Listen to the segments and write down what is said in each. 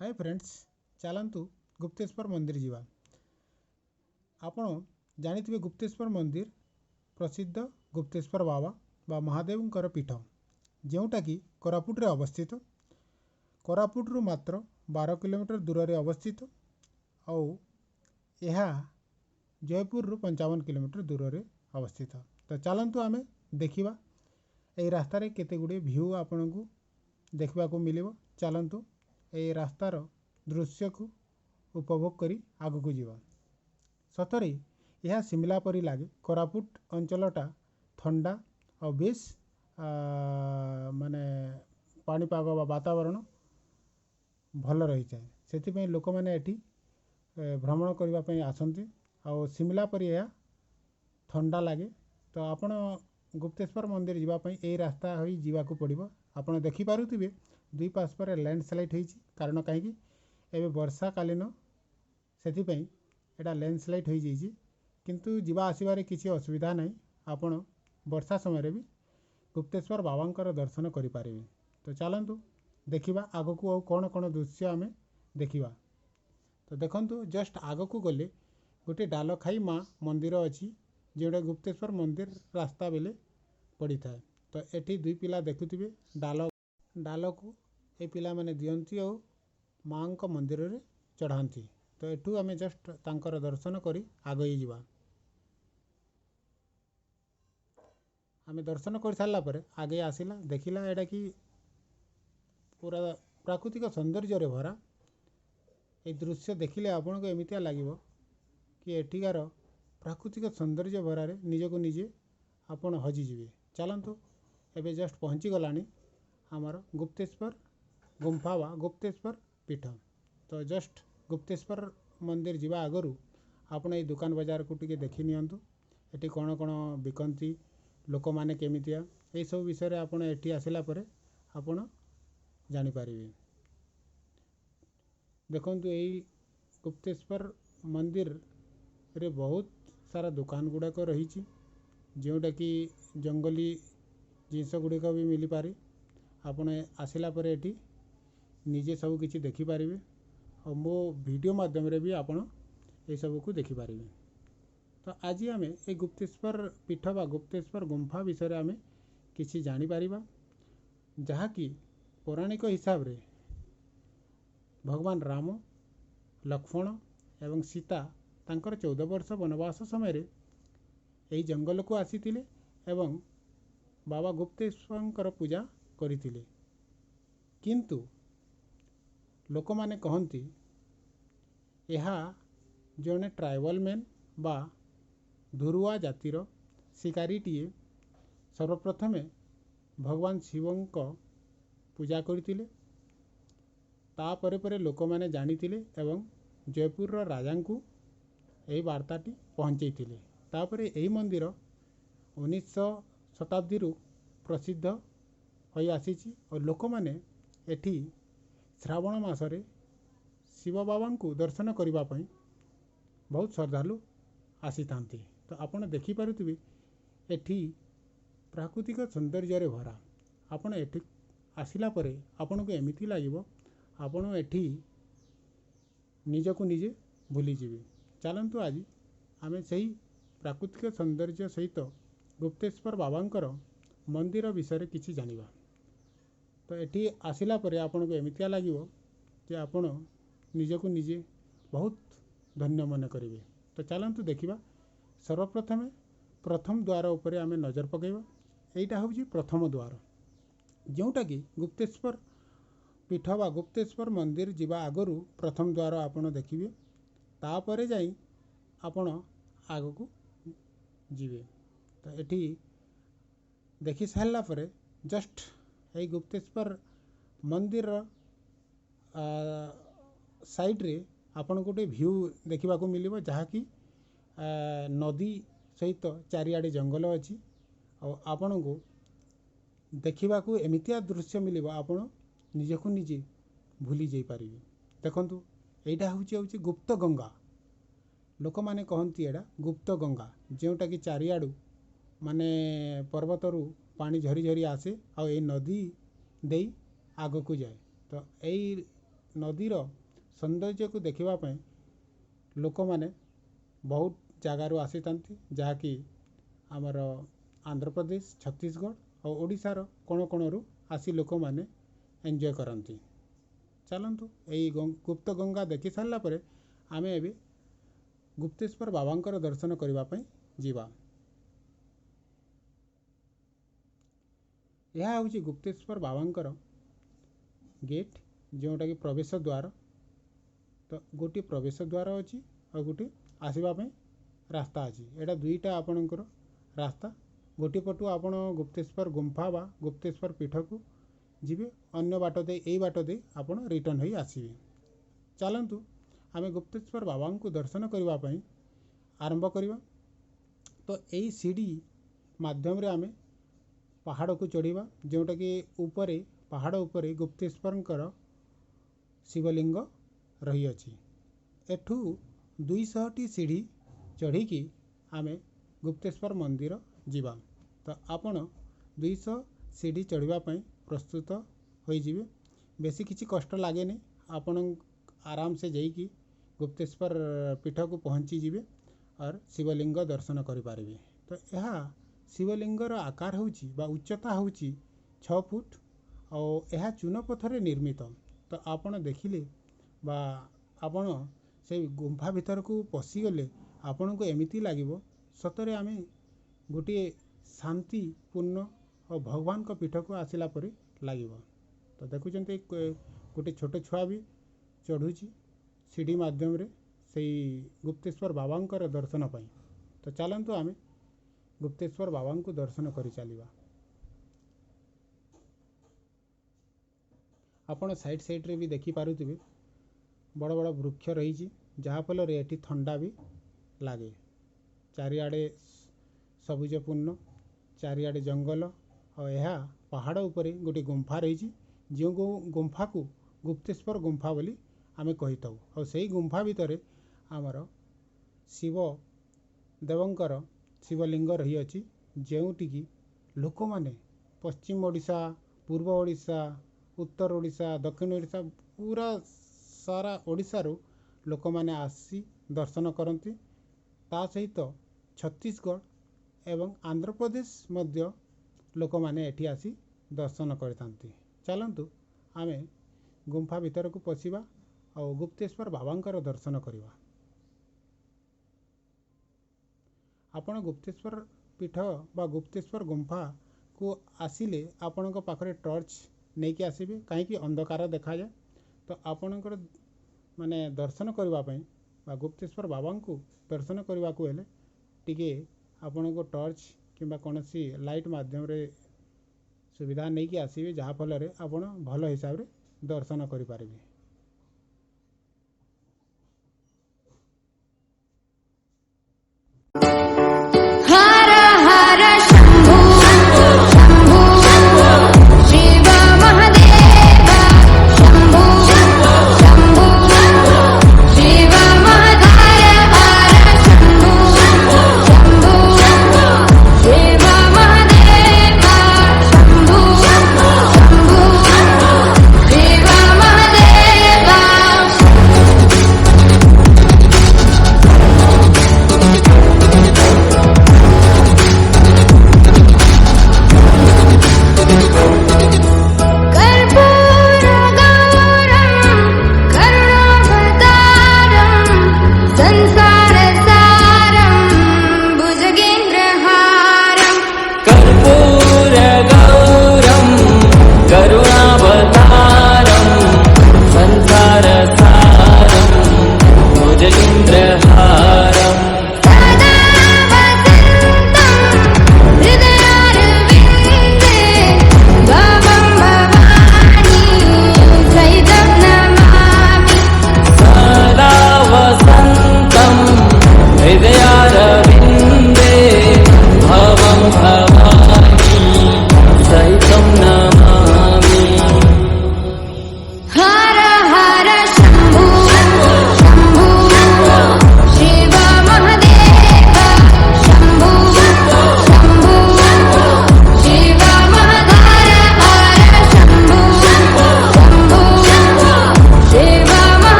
Hi friends, चलतु गुप्तेश्वर मंदिर जीवा। आपण जानिथिबे गुप्तेश्वर मंदिर प्रसिद्ध गुप्तेश्वर बाबा बा महादेवंकर पीठ, जोटा कि कोरापुट रे अवस्थित। कोरापुट रु मात्र 12 किलोमीटर दूर रे अवस्थित और यह जयपुर रु 55 किलोमीटर दूर रे अवस्थित। तो चलतु आमे देखिबा एई रास्ता रे केते गुडे व्यू आपन को देखबा को मिलिबो। चलतु ए रास्तार दृश्य को उपभोग करी आगु को जीवा। सतरे यह शिमला परी लागे। कोरापुट अंचलटा ठंडा और बेस माने पानीपाग बा वातावरण भल रही जाए, से लोक मैंने एटी भ्रमण करने आसती। और शिमला परी यह ठंडा लगे। तो आपण गुप्तेश्वर मंदिर जावाई यही रास्ता हो जावाक पड़ो। आपड़ देखिपे दुई पास पर लैंडस्लाइड होती, कारण कहीं एवं वर्षा कालीन से एटा लैंडस्लाइड हो जाइए, किंतु जीवा आसबार किसी असुविधा नहीं। आपण वर्षा समय भी गुप्तेश्वर बाबा दर्शन करें। तो चलतु देखा आग को आउ कौन कौन दृश्य आम देखा। तो देखु जस्ट आग को गले गोटे डालखाई माँ मंदिर अच्छी, जोटा गुप्तेश्वर मंदिर रास्ता बेले पड़ी थाए। तो एटी दुई पिला देखुथिबे डाल को ए पिला माने दियंती और माँ को मंदिर रे चढ़ाती। तो एठू आमे जस्ट तांकर दर्शन करी आगे जीवा। आमे दर्शन कर सारा पर आगे आसिला देखिला एटा कि पूरा प्राकृतिक सौंदर्य रे भरा। ए दृश्य देखिले आपन को एमितिया लागिवो कि एठिकार प्राकृतिक सौंदर्य भरा रे निज को निजे आपन हजि जीवे। चलतु एबे जस्ट पहुँची गलानी आमर गुप्तेश्वर गुंफा बा गुप्तेश्वर पीठ। तो जस्ट गुप्तेश्वर मंदिर जीवा आगरू आपण ये दुकान बाजार को टिके देखि नियंतु। एटी कौन कौन बिकंती लोक माने केमितिया ए सब विषय रे आपण एटी आसिला परे आपण जानि परिबे। देखंतु एई गुप्तेश्वर मंदिर रे बहुत सारा दुकान गुड़ाक रही, जोटा कि जंगली जिनस गुड़िक भी मिल पारे। आपण आसिला परे एटी निजे सब किछि देखि पारिबे और मो वीडियो माध्यम रे भी आपण ए सब को देखि पारिबे। तो आज आम ए गुप्तेश्वर पीठ बा गुप्तेश्वर गुंफा विषय आम किछि जानि पारिबा, जहाँकि पौराणिक हिसाब रे भगवान राम लक्ष्मण एवं सीता तांकर 14 वर्ष वनवास समय रे एई जंगल को आसीथिले एवं बाबा गुप्तेश्वर पूजा करथिले। किंतु लोक माने कहती यह जड़े ट्राइबल मैन बा धुरुआ जातिर शिकारीटीए सर्वप्रथमे भगवान शिवं पूजा करथिले। तापरे परे लोक माने जानिथिले एवं जयपुर राजा को यही वार्ताटी पहुँचैथिले। तापरे यही मंदिर 1900 शताब्दी प्रसिद्ध हो आसीची और लोक माने एठी श्रावण मासरे शिव बाबा को दर्शन करने पाई बहुत श्रद्धालु आसी थांती। तो आपण देखि पारुथिबे एठी प्राकृतिक सौंदर्य रे भरा। आपण एठी आसिला परे आपण को एमिति लागिवो आपण एठी निज को निजे भूली जीवे। चलंतु आज आमे सही प्राकृतिक सौंदर्य सहित गुप्तेश्वर बाबांकर मंदिर विषय किछि जानिबा। तो एठी आसिला परे आपण को एमितिया लागिवो जे आपण निज को निजे बहुत धन्य मन करेंगे। तो चलतु देखा सर्वप्रथमे प्रथम द्वार उपरे आमे नजर पकेबा। एटा हूँ प्रथम द्वार, जोटा कि गुप्तेश्वर पीठ बा गुप्तेश्वर मंदिर जीवा आगरू प्रथम द्वार आपण देखिए। तापरे जाई आपण आग को जीवे। तो एठी देखि सारा परे जस्ट यही गुप्तेश्वर मंदिर साइड रे आपण गोटे व्यू देखा मिलिबो, जहाँ कि नदी सहित चारिआडे जंगल अच्छी और आपण को देखा एमितिया दृश्य मिलिबो आपण निजे को निजे भूली जाई पारिबे। देखंतु एटा होची गुप्त गंगा। लोक माने कहंती एडा गुप्त गंगा, जोटा कि चारिआडू माने पर्वतरू पानी झरी झरी आसे और ए नदी देई आग को जाए। तो यही नदीर सौंदर्य को देखा लोक मैंने बहुत जगार आसी था जहाँकि आमर आंध्र प्रदेश छत्तीसगढ़ और ओडिशार कोण कोणरू आसी लोक मैंने एंजॉय करती। चलतु यही गुप्त गंगा देखी सारा पर आम ए गुप्तेश्वर बाबांकर दर्शन करने जीवा। यह हूँ गुप्तेश्वर बाबांकर गेट जोटा कि प्रवेश द्वार। तो गोटे प्रवेश द्वार अच्छी और गोटे आसवाप रास्ता अच्छी। यहाँ दुईटा आपणकर रास्ता गोटे पटु आपण गुप्तेश्वर गुंफा बा गुप्तेश्वर पीठ को जीवे अन्य बाट दे यही बाट दे आपण रिटर्न हो आसवे। चलतु आम गुप्तेश्वर बाबा को दर्शन करने आरंभ करवा। तो यही सीढ़ी माध्यम आम पहाड़ को चढ़ा जोटा कि ऊपरे पहाड़ उपरे गुप्तेश्वर शिवलिंग रही अछि। एठू 200 सीढ़ी चढ़ी आम गुप्तेश्वर मंदिर जीवा। तो आपण 200 सीढ़ी चढ़ापी प्रस्तुत होइजिवे। बेसी किसी कष्ट लगे नहीं, आपण आराम से जाइकी गुप्तेश्वर पीठ को पहुँची जीवे और शिवलिंग दर्शन करें। तो यह शिवलिंगर आकार होची बा उच्चता होची 6 फुट और यह चून पत्थर निर्मित। तो आपण देखिले बा आपण से गुंफा भीतर को पशिगले आपण को एमिति लागिबो सतरे आमे गोटे शांतिपूर्ण और भगवान को पीठ को आसला परे लागिबो। तो देखुचंते गोटे छोट छुआ भी चढ़ुची सीढ़ी माध्यम रे सेई गुप्तेश्वर बाबांकर दर्शन पाई। तो चलंतु आमे गुप्तेश्वर बाबा को दर्शन करि चलिबा। आपण साइड साइड रे भी देखि पारुथिबे बड़ बड़ वृक्ष रही जहाँ फल एटी ठंडा भी लगे। चारिआडे सबुजपूर्ण चारिआडे जंगल और यह पहाड़ उपरे गोटे गुंफा रही जो गुंफा को गुप्तेश्वर गुंफा बोली आमे कही थाउ। और सही गुंफा भितर आमर शिव देवंकर शिवलिंग रही अछि जोटिकी लोक माने पश्चिम ओडिशा पूर्व ओडिशा उत्तर ओडिशा दक्षिण ओडिशा पूरा सारा ओडिशारू लोक माने आसी दर्शन करती। ता सहित छत्तीसगढ़ एवं आंध्र प्रदेश मध्य लोक माने एठी आसी दर्शन करतांती। चलंतु आमे गुंफा भीतर को पशिबा और गुप्तेश्वर बाबांकर दर्शन करवा। आपण गुप्तेश्वर पीठ बा गुप्तेश्वर गुंफा को आसिले आपण पाखरे टॉर्च नहीं कि आसबे कहीं अंधकार देखा जाए। तो आपणकर माने दर्शन करने बा गुप्तेश्वर बाबा को दर्शन करने को हेले टिके आपण को टॉर्च किंबा कौन सी लाइट माध्यम रे सुविधा नहीं कि आसबे जहाँ फल आपण भल हिसाब रे दर्शन करें। Shiva Mahadev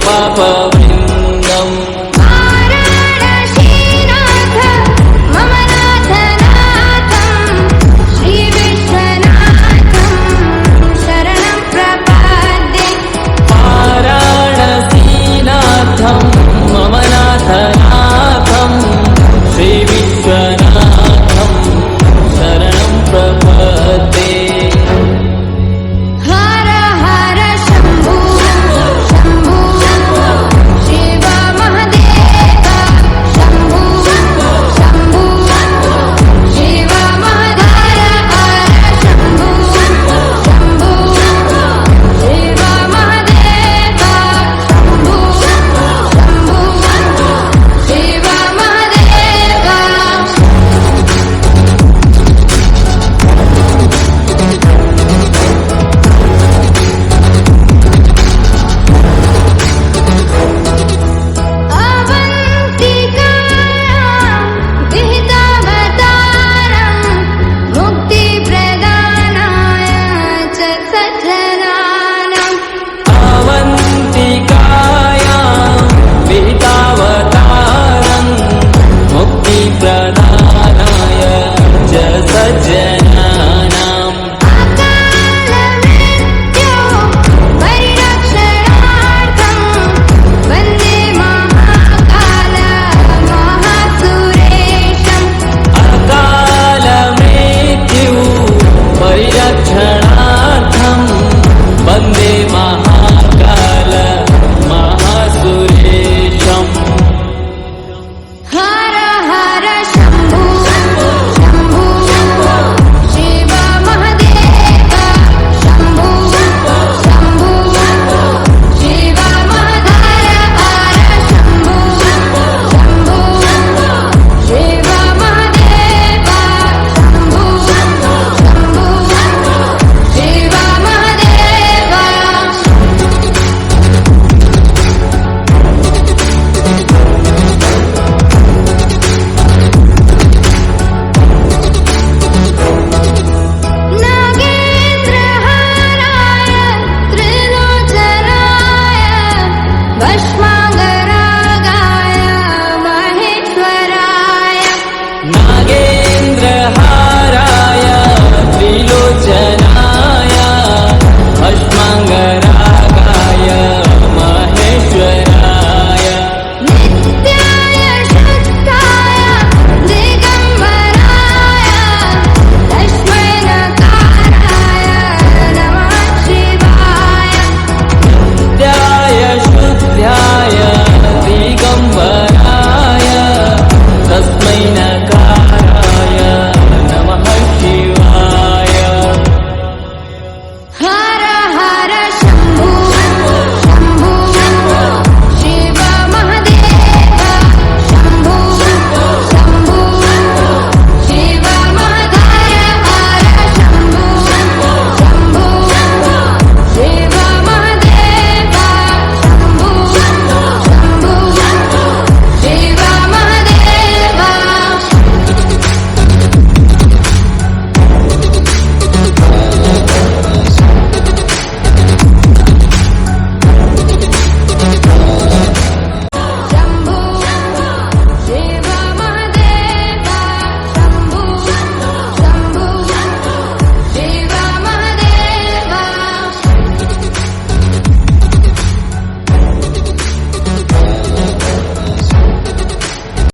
पाप